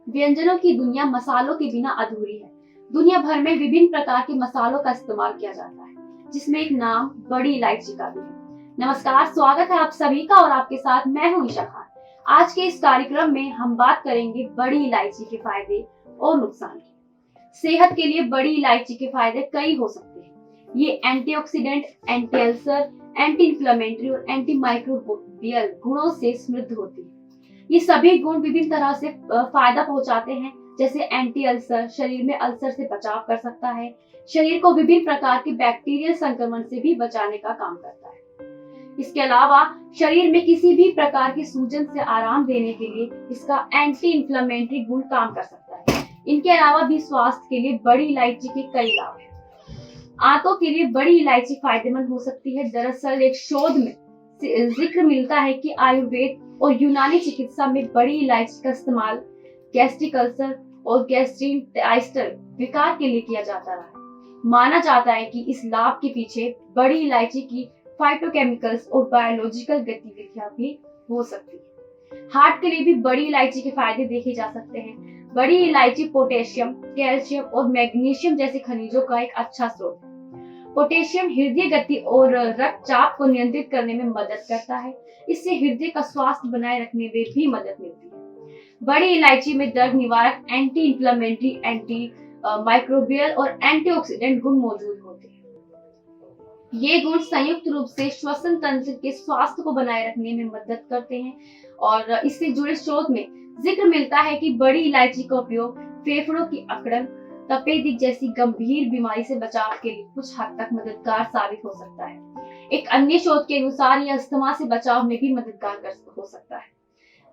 व्यंजनों की दुनिया मसालों के बिना अधूरी है। दुनिया भर में विभिन्न प्रकार के मसालों का इस्तेमाल किया जाता है, जिसमें एक नाम बड़ी इलायची का भी है। नमस्कार, स्वागत है आप सभी का और आपके साथ मैं हूं ईशा खान। आज के इस कार्यक्रम में हम बात करेंगे बड़ी इलायची के फायदे और नुकसान की। सेहत के लिए बड़ी इलायची के फायदे कई हो सकते हैं। ये antioxidant, anti ulcer, anti inflammatory और एंटी माइक्रोबियल गुणों से समृद्ध होती है। ये सभी गुण विभिन्न तरह से फायदा पहुंचाते हैं, जैसे एंटी अल्सर शरीर में अल्सर से बचाव कर सकता है, शरीर को विभिन्न प्रकार के बैक्टीरियल संक्रमण से भी बचाने का काम करता है। इसके अलावा शरीर में किसी भी प्रकार की सूजन से आराम देने के लिए इसका एंटी इंफ्लेमेटरी गुण काम कर सकता है। इनके अलावा भी स्वास्थ्य के लिए बड़ी इलायची के कई लाभ हैं। आंतों के लिए बड़ी इलायची फायदेमंद हो सकती है। दरअसल एक शोध में जिक्र मिलता है कि आयुर्वेद और यूनानी चिकित्सा में बड़ी इलायची का इस्तेमाल गैस्ट्रिक अल्सर और गैस्ट्रोइंटेस्टाइनल विकार के लिए किया जाता रहा है। माना जाता है कि इस लाभ के पीछे बड़ी इलायची की फाइटोकेमिकल्स और बायोलॉजिकल गतिविधियां भी हो सकती है। हार्ट के लिए भी बड़ी इलायची के फायदे देखे जा सकते हैं। बड़ी इलायची पोटेशियम, कैल्शियम और मैग्नीशियम जैसे खनिजों का एक अच्छा स्रोत है। पोटेशियम हृदय गति और रक्तचाप को नियंत्रित करने में मदद करता है। इससे हृदय का स्वास्थ्य बनाए रखने में भी मदद मिलती है। बड़ी इलायची में दर्द निवारक, एंटी इंफ्लेमेटरी, एंटी माइक्रोबियल और एंटीऑक्सीडेंट गुण मौजूद होते हैं। ये गुण संयुक्त रूप से श्वसन तंत्र के स्वास्थ्य को बनाए रखने में मदद करते हैं और इससे जुड़े शोध में जिक्र मिलता है कि बड़ी इलायची का उपयोग फेफड़ों की अकड़न, तपेदिक जैसी गंभीर बीमारी से बचाव के लिए कुछ हद तक मददगार साबित हो सकता है। एक अन्य शोध के अनुसार यह अस्थमा से बचाव में भी मददगार हो सकता है।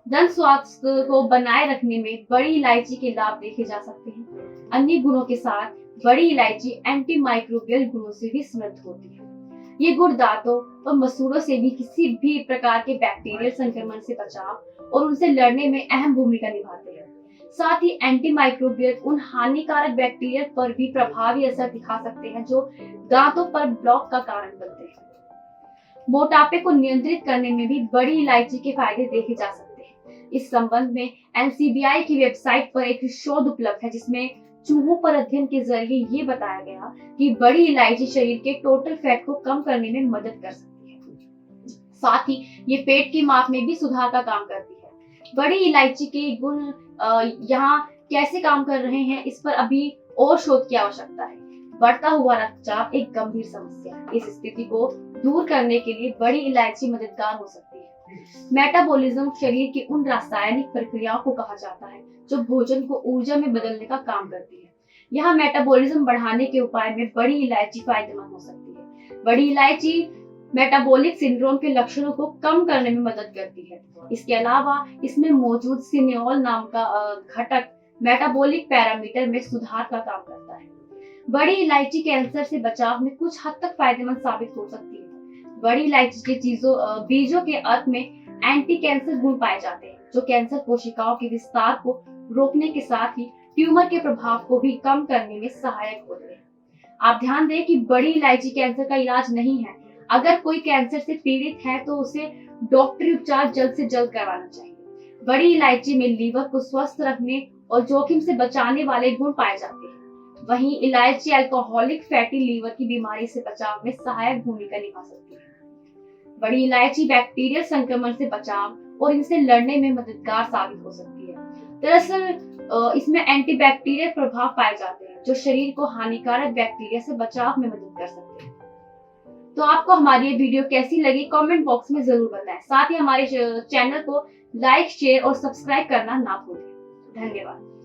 दंत स्वास्थ्य को बनाए रखने में बड़ी इलायची के लाभ देखे जा सकते हैं। अन्य गुणों के साथ बड़ी इलायची एंटी माइक्रोबियल गुणों से भी समृद्ध होती है। ये गुण दांतों और मसूड़ों से भी किसी भी प्रकार के बैक्टीरियल संक्रमण से बचाव और उनसे लड़ने में अहम भूमिका निभाते हैं। साथ ही एंटी माइक्रोबियल उन हानिकारक बैक्टीरिया पर भी प्रभावी असर दिखा सकते हैं जो दांतों पर ब्लॉक का कारण बनते हैं। मोटापे को नियंत्रित करने में भी बड़ी इलायची के फायदे देखे जा सकते हैं। इस संबंध में NCBI की वेबसाइट पर एक शोध उपलब्ध है, जिसमें चूहों पर अध्ययन के जरिए ये बताया गया कि बड़ी इलायची शरीर के टोटल फैट को कम करने में मदद कर सकती है। साथ ही ये पेट की माप में भी सुधार का काम करती है। बड़ी इलायची के गुण यहाँ कैसे काम कर रहे हैं, इस पर अभी और शोध की आवश्यकता है। बढ़ता हुआ रक्तचाप एक गंभीर समस्या है। इस स्थिति को दूर करने के लिए बड़ी इलायची मददगार हो सकती है। मेटाबॉलिज्म शरीर की उन रासायनिक प्रक्रियाओं को कहा जाता है जो भोजन को ऊर्जा में बदलने का काम करती है। यहाँ मेटाबॉलिज्म बढ़ाने के उपाय में बड़ी इलायची फायदेमंद हो सकती है। बड़ी इलायची मेटाबॉलिक सिंड्रोम के लक्षणों को कम करने में मदद करती है। इसके अलावा इसमें मौजूद सिनेओल नाम का घटक मेटाबॉलिक पैरामीटर में सुधार का काम करता है। बड़ी इलायची कैंसर से बचाव में कुछ हद तक फायदेमंद साबित हो सकती है। बड़ी इलायची के बीजों के अर्क में एंटी कैंसर गुण पाए जाते हैं, जो कैंसर कोशिकाओं के विस्तार को रोकने के साथ ही ट्यूमर के प्रभाव को भी कम करने में सहायक होते हैं। आप ध्यान दें कि बड़ी इलायची कैंसर का इलाज नहीं है। अगर कोई कैंसर से पीड़ित है तो उसे डॉक्टरी उपचार जल्द से जल्द करवाना चाहिए। बड़ी इलायची में लीवर को स्वस्थ रखने और जोखिम से बचाने वाले गुण पाए जाते हैं। वहीं इलायची अल्कोहलिक फैटी लीवर की बीमारी से बचाव में सहायक भूमिका निभा सकती है। बड़ी इलायची बैक्टीरियल संक्रमण से बचाव और इनसे लड़ने में मददगार साबित हो सकती है। दरअसल इसमें एंटीबैक्टीरियल प्रभाव पाए जाते हैं जो शरीर को हानिकारक बैक्टीरिया से बचाव में मदद कर सकते हैं। तो आपको हमारी ये वीडियो कैसी लगी, कमेंट बॉक्स में जरूर बताएं। साथ ही हमारे चैनल को लाइक, शेयर और सब्सक्राइब करना ना भूलें। धन्यवाद।